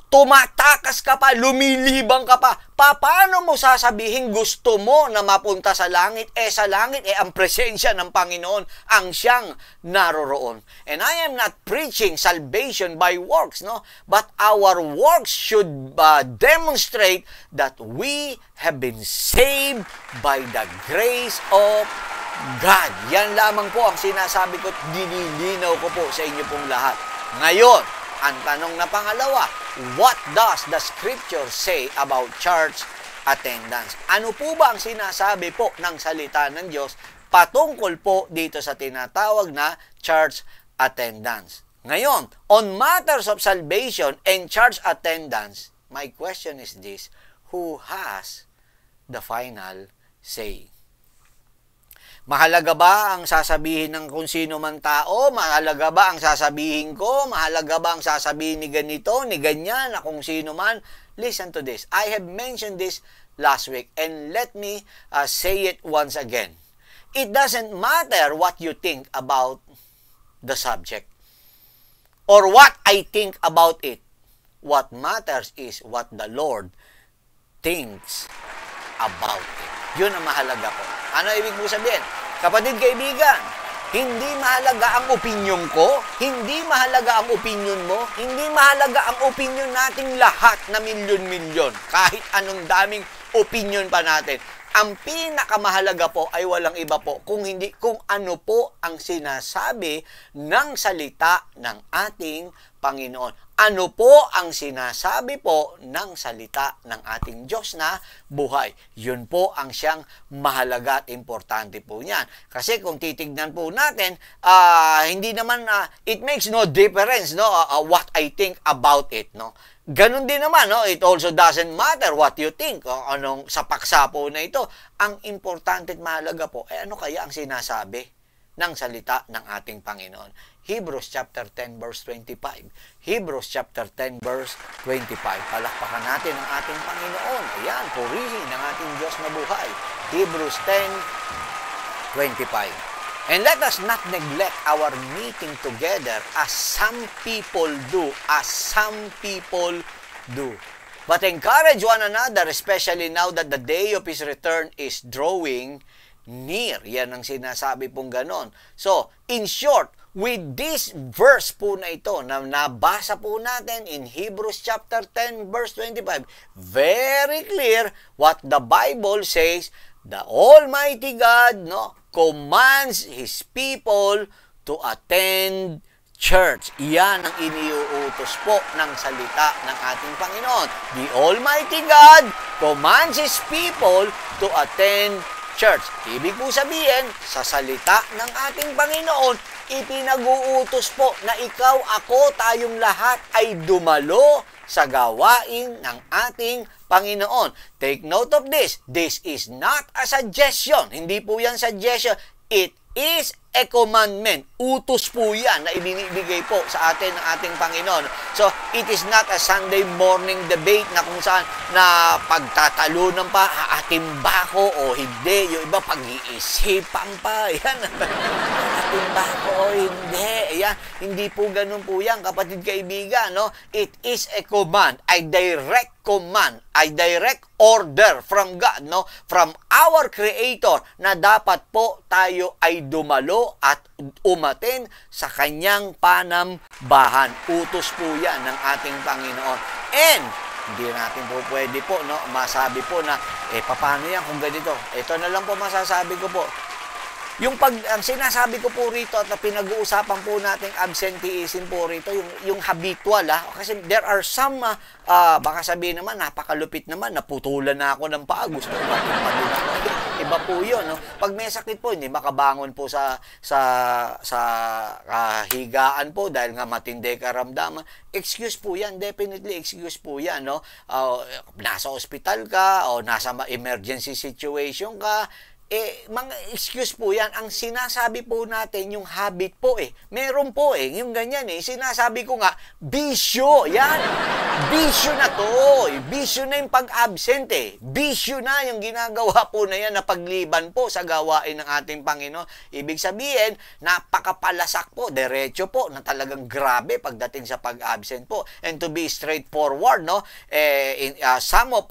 Tumatakas ka pa, lumilibang ka pa. Paano mo sasabihin gusto mo na mapunta sa langit? Sa langit, ang presensya ng Panginoon ang siyang naroroon. And I am not preaching salvation by works, no? But our works should demonstrate that we have been saved by the grace of God. Yan lamang po ang sinasabi ko, dinilinaw ko po sa inyo pong lahat. Ngayon, ang tanong na pangalawa, what does the scripture say about church attendance? Ano po ba ang sinasabi po ng salita ng Diyos patungkol po dito sa tinatawag na church attendance? Ngayon, on matters of salvation and church attendance, my question is this: who has the final say? Mahalaga ba ang sasabihin ng kung sino man tao? Mahalaga ba ang sasabihin ko? Mahalaga ba ang sasabihin ni ganito, ni ganyan, na kung sino man? Listen to this. I have mentioned this last week and let me say it once again. It doesn't matter what you think about the subject or what I think about it. What matters is what the Lord thinks about it. Yun ang mahalaga po. Ano ibig mo sabihin? Kapatid, kaibigan, hindi mahalaga ang opinyon ko, hindi mahalaga ang opinyon mo, hindi mahalaga ang opinyon nating lahat na milyon-milyon, kahit anong daming opinyon pa natin. Ang pinakamahalaga po ay walang iba po kung ano po ang sinasabi ng salita ng ating Panginoon. Ano po ang sinasabi po ng salita ng ating Diyos na buhay? Yun po ang siyang mahalaga at importante po niyan. Kasi kung titignan po natin, hindi naman, it makes no difference, no, what I think about it, no. Ganon din naman, no? It also doesn't matter what you think, anong sa paksa po na ito. Ang importante at mahalaga po, ano kaya ang sinasabi ng salita ng ating Panginoon? Hebrews chapter 10 verse 25. Hebrews chapter 10 verse 25. Palakpakan natin ang ating Panginoon. Ayan, purihin ang ating Diyos na buhay. Hebrews 10:25. And let us not neglect our meeting together as some people do, But encourage one another, especially now that the day of His return is drawing near. Yan ang sinasabi pong ganon. So, in short, with this verse po na ito, na nabasa po natin in Hebrews chapter 10, verse 25, very clear what the Bible says, the Almighty God, commands His people to attend church. Iyan ang iniuutos po ng salita ng ating Panginoon. The Almighty God commands His people to attend church. Ibig po sabihin, sa salita ng ating Panginoon, ipinag-uutos po na ikaw, ako, tayong lahat ay dumalo sa gawain ng ating Panginoon. Take note of this. This is not a suggestion. Hindi po yan suggestion. It is a commandment. Utos po yan na ibinibigay po sa atin ng ating Panginoon. So, it is not a Sunday morning debate na kung saan na pagtatalunan pa, aatimba ko o hindi. Yung iba, pag-iisipan pa. Yan. Aatimba ko o hindi. Yan. Hindi po ganun po yan, kapatid kaibigan. It is a command, a direct command, a direct order from God, from our Creator, na dapat po tayo ay dumalo at umaten sa kanyang panambahan. Utos po yan ng ating Panginoon. And hindi natin po pwede po masabi po na paano yan kung ganito. Ito na lang po masasabi ko po. Ang sinasabi ko po rito at na pinag-uusapan po nating absenteeism po rito, yung habitual, kasi there are some, baka sabihin naman, napakalupit naman, naputulan na ako ng paa, gusto ko din ako. Iba po yun, Pag may sakit po, hindi makabangon po sa higaan po dahil nga matindi karamdaman. Excuse po yan, definitely excuse po yan, Nasa ospital ka, o nasa emergency situation ka, mga excuse po yan. Ang sinasabi po natin, yung habit po meron po yung ganyan sinasabi ko nga, bisyo, yan. Bisyo na to. Bisyo na yung pag-absent Bisyo na yung ginagawa po na yan na pagliban po sa gawain ng ating Panginoon. Ibig sabihin, napakapalasak po, derecho po, na talagang grabe pagdating sa pag-absent po. And to be straightforward, some of,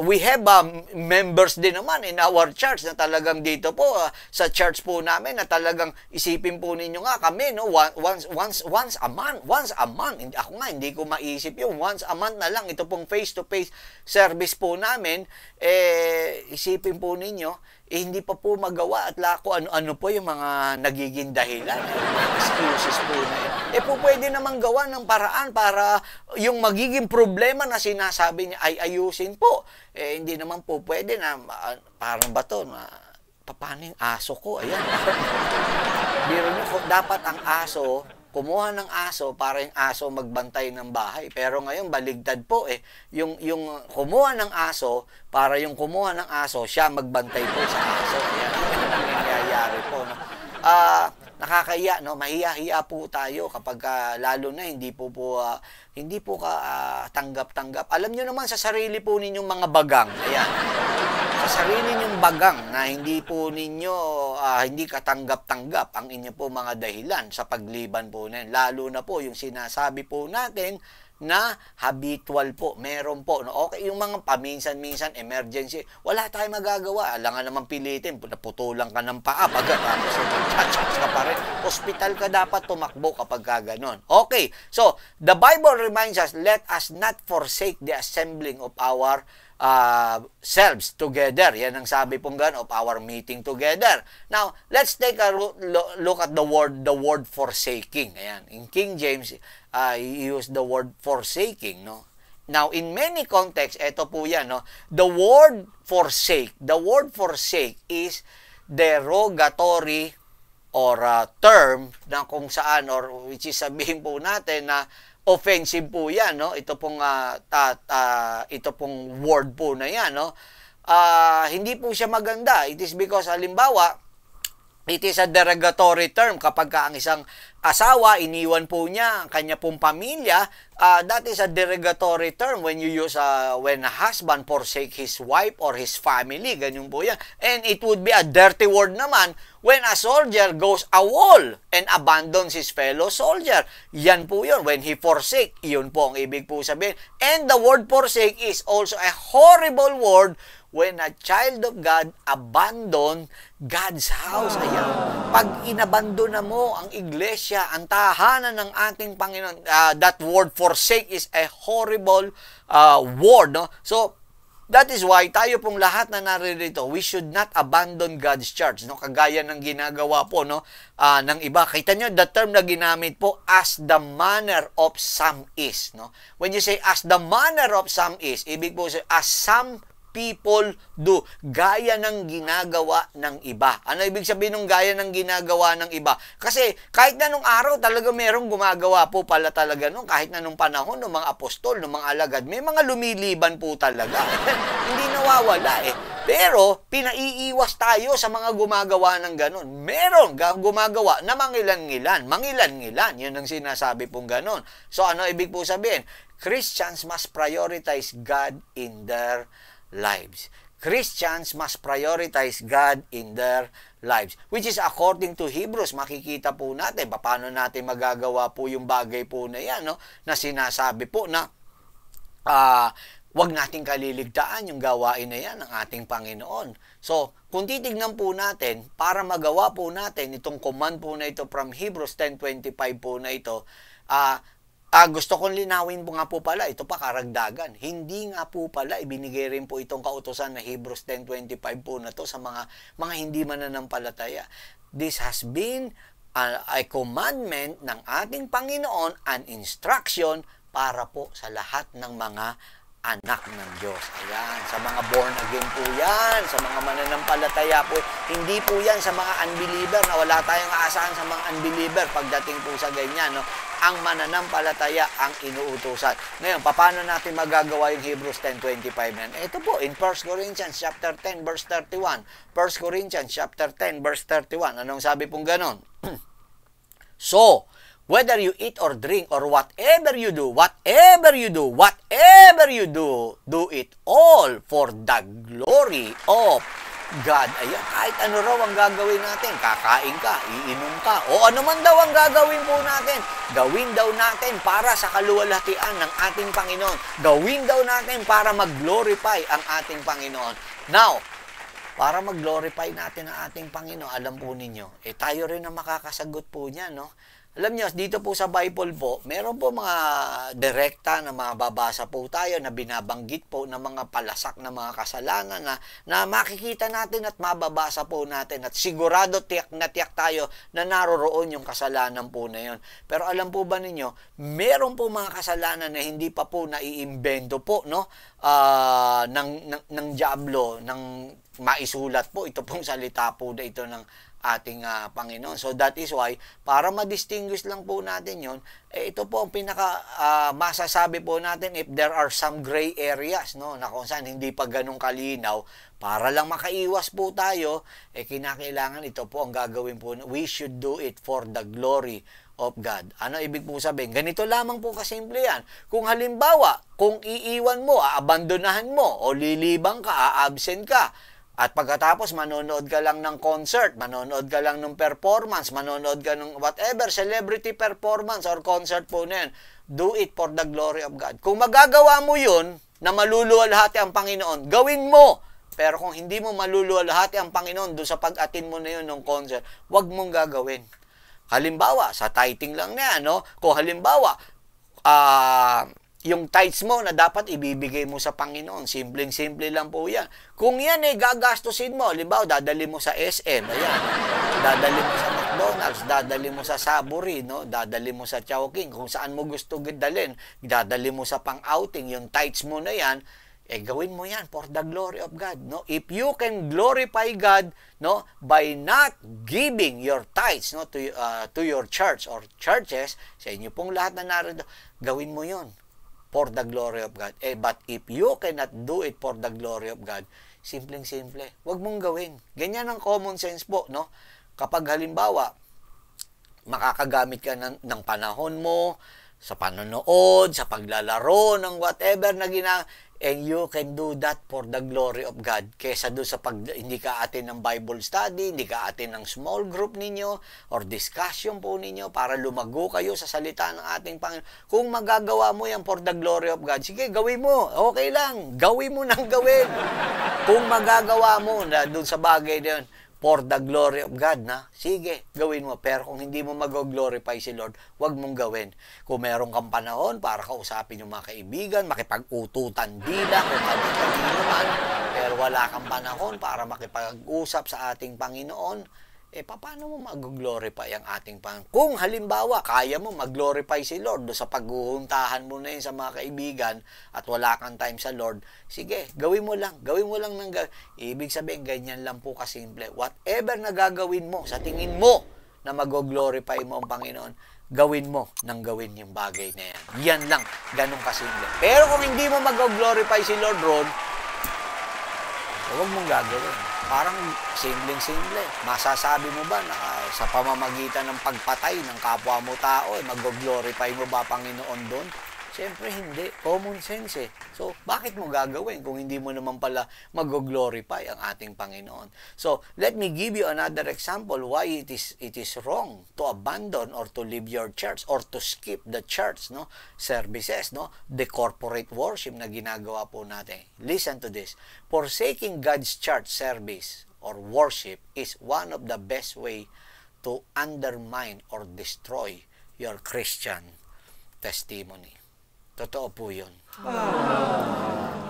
we have members din naman in our church na talagang dito po sa church po namin na talagang isipin po ninyo nga kami once a month. Ako nga hindi ko maisip yung once a month na lang ito pong face to face service po namin, isipin po ninyo hindi pa po magawa at lako ano po yung mga nagiging dahilan, excuses po na po pwede namang gawa ng paraan para yung magiging problema na sinasabi niya ay ayusin po. Hindi naman po pwede na parang bato na paano yung aso ko? Ayan. Biro nyo, dapat ang aso, kumuha ng aso para yung aso magbantay ng bahay. Pero ngayon, baligtad po Yung kumuha ng aso, para yung kumuha ng aso, siya magbantay po sa aso. Ayan. Yan ang nangyayari po. Nakakaya, mahiya-hiya po tayo kapag lalo na hindi po ka tanggap-tanggap. Alam nyo naman sa sarili po ninyong mga bagang. Ayan. Sa sarili ninyong bagang na hindi po ninyo, hindi katanggap-tanggap ang inyo po mga dahilan sa pagliban po na yun. Lalo na po yung sinasabi po natin na habitual po, meron po. Okay, yung mga paminsan-minsan, emergency, wala tayong magagawa. Alangan naman pilitin, naputulan ka ng paa, pagkatapos chachats ka pa rin. Hospital ka dapat tumakbo kapag gano'n. Okay, so, the Bible reminds us, let us not forsake the assembling of our selves together. Yan ang sabi pong of our meeting together. Now, let's take a look at the word forsaking. Ayan. In King James, he used the word forsaking, Now, in many contexts, ito po yan, the word forsake is derogatory or term na kung saan, or which is sabihin po natin na offensive po yan, ito pong word po na yan, hindi po siya maganda. It is because halimbawa It is a derogatory term kapag ka ang isang asawa, iniwan po niya ang kanya pong pamilya, that is a derogatory term when you use, when a husband forsake his wife or his family, ganyan po yan. And it would be a dirty word naman when a soldier goes a wall and abandons his fellow soldier. Yan po yun, when he forsake, yun po ang ibig po sabihin. And the word forsake is also a horrible word when a child of God abandon God's house. Ayan. Pag inabandona mo ang iglesia, ang tahanan ng ating Panginoon, that word forsake is a horrible word. No? So, that is why tayo pong lahat na naririto, we should not abandon God's church. No? Kagaya ng ginagawa po no, ng iba. Kita nyo, the term na ginamit po, as the manner of some is. No? When you say, as the manner of some is, ibig po sabihin, as some people do. Gaya ng ginagawa ng iba. Ano ibig sabihin ng gaya ng ginagawa ng iba? Kasi kahit na nung araw talaga merong gumagawa po pala talaga nung kahit na nung panahon ng mga apostol, ng mga alagad, may mga lumiliban po talaga. Hindi nawawala eh. Pero pinaiiwas tayo sa mga gumagawa ng ganun. Meron gumagawa na mangilan-ngilan. Mangilan-ngilan. Yun ang sinasabi pong ganun. So ano ibig po sabihin? Christians must prioritize God in their lives. Christians must prioritize God in their lives. Which is according to Hebrews, makikita po natin paano natin magagawa po yung bagay po na yan, no? Na sinasabi po na wag nating kaliligtaan yung gawain na yan ng ating Panginoon. So, kung titignan po natin, para magawa po natin itong command po na ito from Hebrews 10:25 po na ito, gusto kong linawin po nga po pala, ito pa karagdagan. Hindi nga po pala, ibinigay rin po itong kautusan na Hebrews 10:25 po na to sa mga hindi mananampalataya. This has been a commandment ng ating Panginoon, an instruction para po sa lahat ng mga anak ng Diyos. Ayan, sa mga born again po yan, sa mga mananampalataya po. Hindi po yan sa mga unbeliever na wala tayong aasahan sa mga unbeliever pagdating po sa ganyan. No? Ang mananampalataya ang inuutusan. Ngayon, paano natin magagawa yung Hebrews 10:25 na? Ito po, in 1 Corinthians chapter 10 verse 31. 1 Corinthians chapter 10 verse 31. Anong sabi pong ganon? So, whether you eat or drink or whatever you do, do it all for the glory of God. Ayan, kahit ano raw ang gagawin natin, kakain ka, iinom ka, o ano man daw ang gagawin po natin, gawin daw natin para sa kaluwalhatian ng ating Panginoon. Gawin daw natin para mag-glorify ang ating Panginoon. Now, para mag-glorify natin ang ating Panginoon, alam po ninyo, tayo rin ang makakasagot po niya, no? Alam niyo, dito po sa Bible po, meron po mga direkta na mababasa po tayo na binabanggit po ng mga palasak na mga kasalanan na makikita natin at mababasa po natin at sigurado tiyak na tiyak tayo na naroroon yung kasalanan po na yun. Pero alam po ba ninyo, meron po mga kasalanan na hindi pa po naiimbento po no? ng diablo, ng maisulat po ito pong salita po na ito ng ating Panginoon. So that is why, para ma-distinguish lang po natin yon, ito po ang pinaka masasabi po natin if there are some gray areas, no, na kung saan hindi pa ganun kalinaw, para lang makaiwas po tayo, kinakailangan ito po ang gagawin po. We should do it for the glory of God. Ano ibig po sabihin? Ganito lamang po kasimple yan. Kung halimbawa, kung iiwan mo, abandonahan mo, o lilibang ka, absent ka, at pagkatapos manonood ka lang ng concert, manonood ka lang ng performance, manonood ka ng whatever, celebrity performance or concert po na yan, do it for the glory of God. Kung magagawa mo yun, na maluluwalhati ang Panginoon, gawin mo. Pero kung hindi mo maluluwalhati ang Panginoon doon sa pag-attend mo na yun ng concert, wag mong gagawin. Halimbawa, sa tithing lang na yan, no? Kung halimbawa, yung tithes mo na dapat ibibigay mo sa Panginoon. Simpleng-simple lang po yan. Kung yan gagastusin mo, halimbawa, dadali mo sa SM, ayan, dadali mo sa McDonald's, dadali mo sa Saburi, no? Dadali mo sa Chowking, kung saan mo gusto dalhin, dadali mo sa pang-outing, yung tithes mo na yan, gawin mo yan for the glory of God, no? If you can glorify God, no, by not giving your tithes, no, to your church or churches, sa inyo pong lahat na narito, gawin mo yon for the glory of God. But if you cannot do it for the glory of God, simpleng-simple, wag mong gawin. Ganyan ang common sense po, no? Kapag halimbawa, makakagamit ka ng panahon mo sa panonood, sa paglalaro, ng whatever na and you can do that for the glory of God. Kesa doon sa hindi ka atin ng Bible study, hindi ka atin ng small group ninyo, or discussion po ninyo, para lumago kayo sa salita ng ating Panginoon. Kung magagawa mo yan for the glory of God, sige, gawin mo. Okay lang. Gawin mo nang gawin. Kung magagawa mo na doon sa bagay na yun, for the glory of God, na, sige, gawin mo. Pero kung hindi mo mag-glorify si Lord, wag mong gawin. Kung meron kang panahon para kausapin yung mga kaibigan, makipag-ututan dila, kung kanino man, pero wala kang panahon para makipag-usap sa ating Panginoon, paano mo mag-glorify ang ating Panginoon? Kung halimbawa, kaya mo mag-glorify si Lord do sa paghuhuntahan mo na yun sa mga kaibigan at wala kang time sa Lord, sige, gawin mo lang. Gawin mo lang ng ibig sabihin, ganyan lang po kasimple. Whatever na gagawin mo, sa tingin mo na mag-glorify mo ang Panginoon, gawin mo nang gawin yung bagay na yan. Yan lang, ganun kasimple. Pero kung hindi mo mag-glorify si Lord ron, huwag mong gagawin. Parang simpleng-simple. Masasabi mo ba na sa pamamagitan ng pagpatay ng kapwa mo tao, mag-glorify mo ba Panginoon doon? Siyempre hindi. Common sense eh. So, bakit mo gagawin kung hindi mo naman pala mag-glorify ang ating Panginoon? So, let me give you another example why it is wrong to abandon or to leave your church or to skip the church, no, services, no, the corporate worship na ginagawa po natin. Listen to this. Forsaking God's church service or worship is one of the best way to undermine or destroy your Christian testimony. Totoo po yun.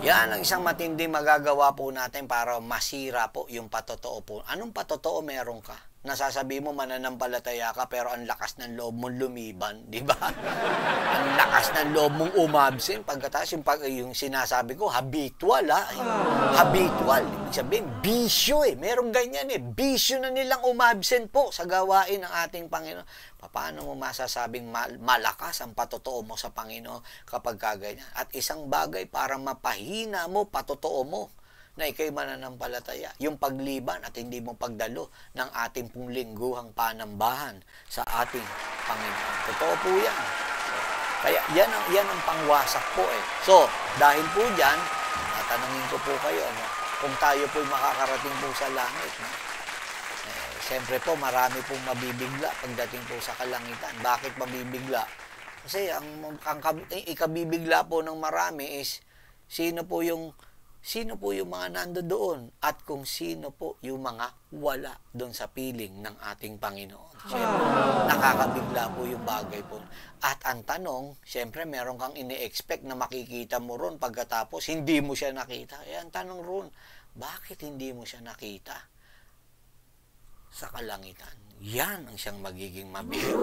Yan ang isang matinding magagawa po natin para masira po yung patotoo po. Anong patotoo meron ka? Nasasabi mo mananampalataya ka pero ang lakas ng loob mong lumiban, di ba? Ang lakas ng loob mong umabsent. Pagkatapos yung sinasabi ko, habitual ha. Habitual. Ibig sabihin, bisyo eh. Merong ganyan eh. Bisyo na nilang umabsent po sa gawain ng ating Panginoon. Paano mo masasabing malakas ang patotoo mo sa Panginoon kapag kaganyan? At isang bagay para mapahina mo patotoo mo na ikay mananampalataya, yung pagliban at hindi mo pagdalo ng ating pong lingguhang panambahan sa ating Panginoon. Totoo po yan. Kaya yan ang pangwasak po eh. So, dahil po dyan, tatanungin ko po kayo, no, kung tayo po'y makakarating po sa langit, no? Siyempre po, marami pong mabibigla pagdating po sa kalangitan. Bakit mabibigla? Kasi ang ikabibigla po ng marami is sino po yung mga nando doon at kung sino po yung mga wala doon sa piling ng ating Panginoon. Siyempre, nakakabigla po yung bagay po. At ang tanong, siyempre meron kang ini-expect na makikita mo ron pagkatapos hindi mo siya nakita. Ang tanong ron, bakit hindi mo siya nakita sa kalangitan? Yan ang siyang magiging mabigat.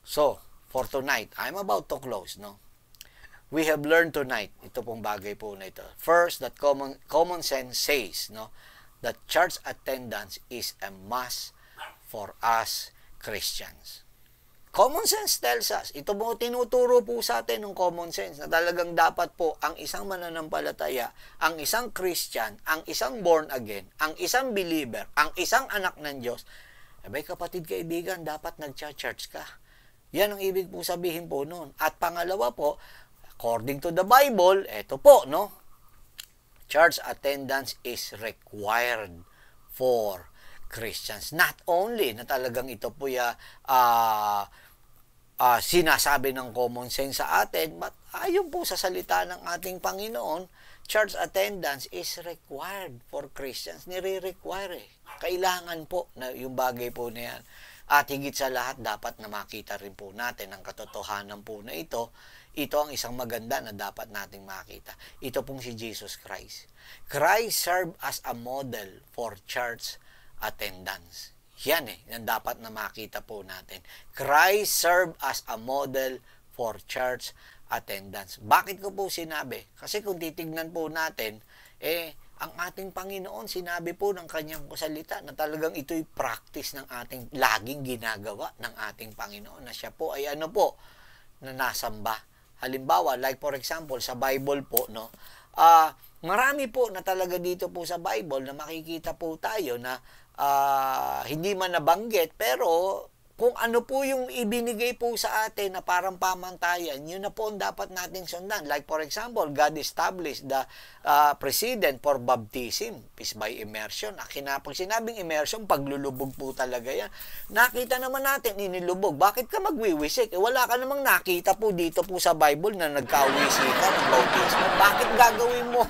So, for tonight, I'm about to close, no? We have learned tonight, ito pong bagay po na ito. First, that common sense says, no, that church attendance is a must for us Christians. Common sense tells us, ito po tinuturo po sa atin ng common sense na talagang dapat po ang isang mananampalataya, ang isang Christian, ang isang born again, ang isang believer, ang isang anak ng Diyos, abay kapatid kaibigan, dapat nag-church ka. Yan ang ibig po sabihin po noon. At pangalawa po, according to the Bible, eto po, no? Church attendance is required for Christians. Not only na talagang ito po sinasabi ng common sense sa atin, but ayon po sa salita ng ating Panginoon, church attendance is required for Christians. Nire-require eh. Kailangan po na yung bagay po na yan. At higit sa lahat, dapat na makita rin po natin ang katotohanan po na ito. Ito ang isang maganda na dapat nating makita. Ito pong si Jesus Christ. Christ served as a model for church attendance. Yan yan dapat na makita po natin. Christ served as a model for church attendance. Bakit ko po sinabi? Kasi kung titignan po natin, ang ating Panginoon, sinabi po ng kanyang salita na talagang ito'y practice ng ating laging ginagawa ng ating Panginoon, na siya po ay na nasamba. Halimbawa, like for example, sa Bible po, no, marami po na talaga dito po sa Bible na makikita po tayo na hindi man nabanggit, pero kung ano po yung ibinigay po sa atin na parang pamantayan, yun na po ang dapat nating sundan. Like for example, God established the precedent for baptism is by immersion. Pag sinabing immersion, paglulubog po talaga yan. Nakita naman natin, inilubog. Bakit ka magwiwisik? Wala ka namang nakita po dito po sa Bible na nagkawisikan ng bautismo. Bakit gagawin mo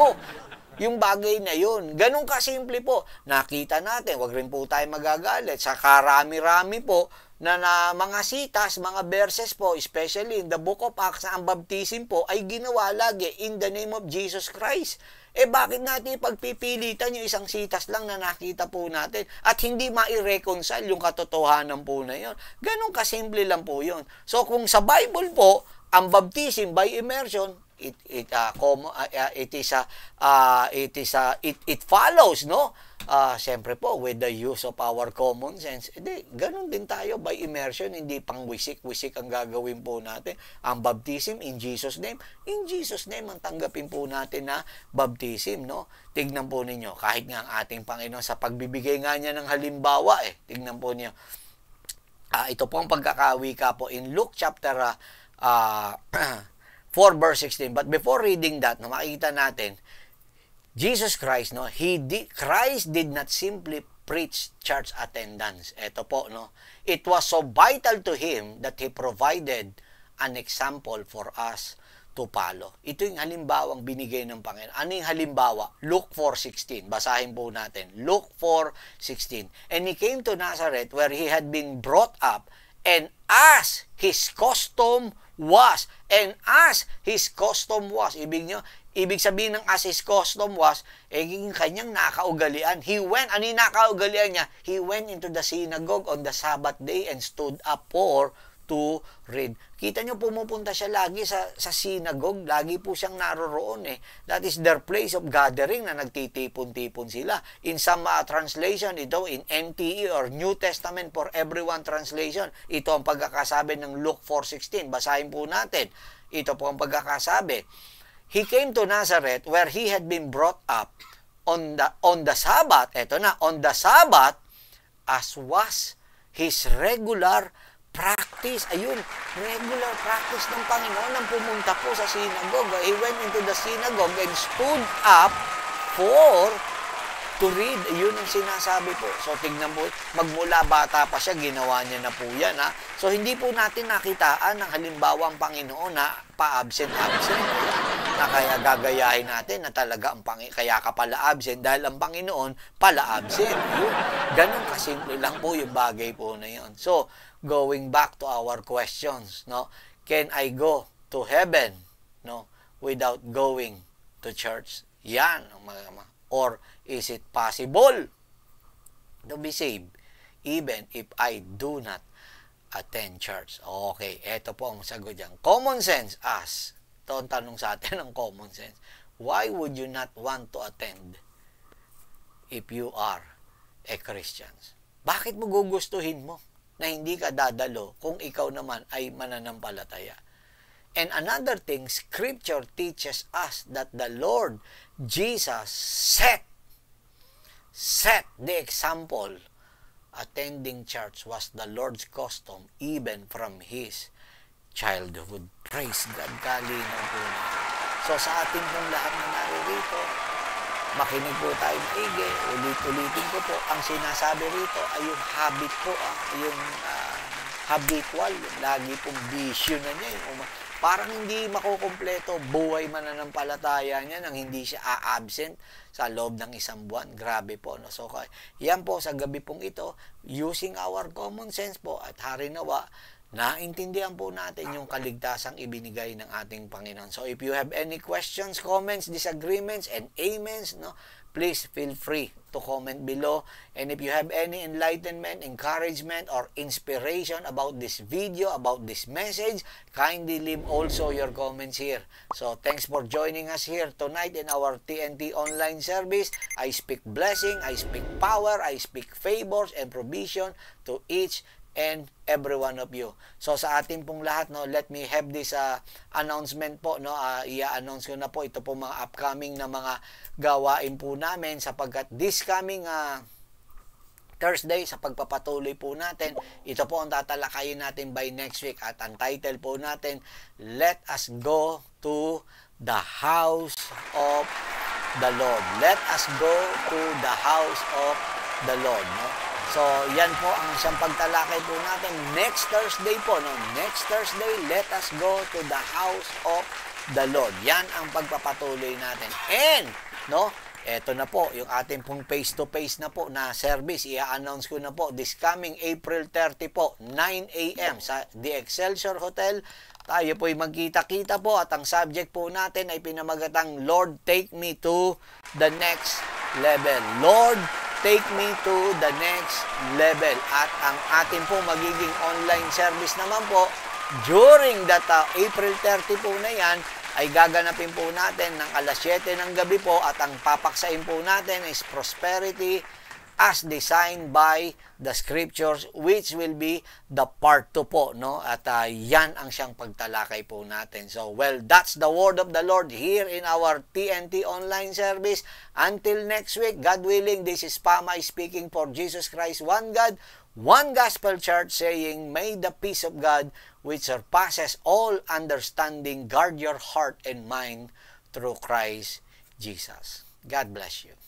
yung bagay na yun? Ganun kasimple po. Nakita natin, wag rin po tayo magagalit. Sa karami-rami po na mga sitas, mga verses po, especially in the book of Acts, na ang baptism po ay ginawa lagi in the name of Jesus Christ. Bakit natin pagpipilitan yung isang sitas lang na nakita po natin at hindi ma-reconcile yung katotohanan po na yun? Ganun kasimple lang po yun. So kung sa Bible po, ang baptism by immersion, it follows, no? Siyempre po, with the use of our common sense, ganun din tayo by immersion, hindi pang wisik-wisik ang gagawin po natin. Ang baptism in Jesus' name ang tanggapin po natin na baptism, no? Tignan po ninyo, kahit nga ang ating Panginoon sa pagbibigay nga niya ng halimbawa, tignan po niyo. Ito po ang pagkakawika po in Luke chapter 4 verse 16. But before reading that, makikita natin, Jesus Christ, no, Christ did not simply preach church attendance. Ito po, no. It was so vital to him that he provided an example for us to follow. Ito yung halimbawang binigay ng Panginoon. Ano yung halimbawa? Luke 4:16. Basahin po natin. Luke 4:16. And he came to Nazareth where he had been brought up, and as his custom was, ibig sabihin ng as his custom was, yung kanyang nakaugalian. He went into the synagogue on the Sabbath day and stood up to read. Kita nyo, pumupunta siya lagi sa synagogue. Lagi po siyang naroroon. That is their place of gathering na nagtitipon-tipon sila. In some translation, ito in NTE or New Testament for Everyone translation, ito ang pagkakasabi ng Luke 4:16. Basahin po natin. Ito po ang pagkakasabi. He came to Nazareth where he had been brought up on the Sabbath. Ito na, on the Sabbath, as was his regular practice. Ayun, regular practice ng Panginoon nang pumunta po sa synagogue. He went into the synagogue and stood up to read. Ayun ang sinasabi po. So, tignan mo, magmula bata pa siya, ginawa niya na po yan. So, hindi po natin nakitaan ng halimbawang Panginoon na pa-absent-absent. Na kaya gagayahin natin na talaga kaya ka pala absent dahil ang Panginoon pala absent. Ganun kasimple lang po yung bagay po na yun. So, going back to our questions, no? Can I go to heaven, no, without going to church? Yan ang or is it possible to be saved even if I do not attend church? Okay, eto po ang sagot diyan. Common sense as ito ang tanong sa atin ng common sense. Why would you not want to attend if you are a Christian? Bakit mo gugustuhin mo na hindi ka dadalo kung ikaw naman ay mananampalataya? And another thing, Scripture teaches us that the Lord Jesus set the example. Attending church was the Lord's custom even from His childhood. Praise God, kalinaw po na. So sa ating pong lahat na naririto, makinig po tayo maigi. Ulit-ulitin ko po, ang sinasabi rito ay yung habit po, yung habitual, lagi pong bisyo na niya. Parang hindi makukumpleto buhay mananampalataya niya nang hindi siya a-absent sa loob ng isang buwan. Grabe po, no? So, yan po sa gabi pong ito, using our common sense po at harinawa, naintindihan po natin yung kaligtasang ibinigay ng ating Panginoon. So, if you have any questions, comments, disagreements, and amens, no, please feel free to comment below. And if you have any enlightenment, encouragement, or inspiration about this video, about this message, kindly leave also your comments here. So, thanks for joining us here tonight in our TNT online service. I speak blessing, I speak power, I speak favors and provision to each and every one of you. So sa ating pong lahat, no, let me have this announcement po, no. I-announce ko na po ito po mga upcoming na mga gawain po namin, sapagkat this coming Thursday, sa pagpapatuloy po natin, ito po ang tatalakayin natin by next week, at ang title po natin, Let Us Go to the House of the Lord. Let us go to the house of the Lord, no? So, yan po ang isang pagtalakay po natin next Thursday po, no? Next Thursday, let us go to the house of the Lord. Yan ang pagpapatuloy natin. And, no, eto na po, yung ating pong face-to-face na po na service, i-announce ko na po, this coming April 30 po, 9 a.m. sa The Excelsior Hotel. Tayo po'y magkita-kita po, at ang subject po natin ay pinamagatang, Lord, take me to the next level. Lord, take me to the next level. At ang ating po magiging online service naman po, during that April 30 po na yan, ay gaganapin po natin ng alas 7 ng gabi po, at ang papaksain po natin is Prosperity as designed by the scriptures, which will be the part 2 po, no? At yan ang siyang pagtalakay po natin. So, well, that's the word of the Lord here in our TNT online service. Until next week, God willing, this is Pamay speaking for Jesus Christ, one God, one Gospel Church, saying, may the peace of God, which surpasses all understanding, guard your heart and mind through Christ Jesus. God bless you.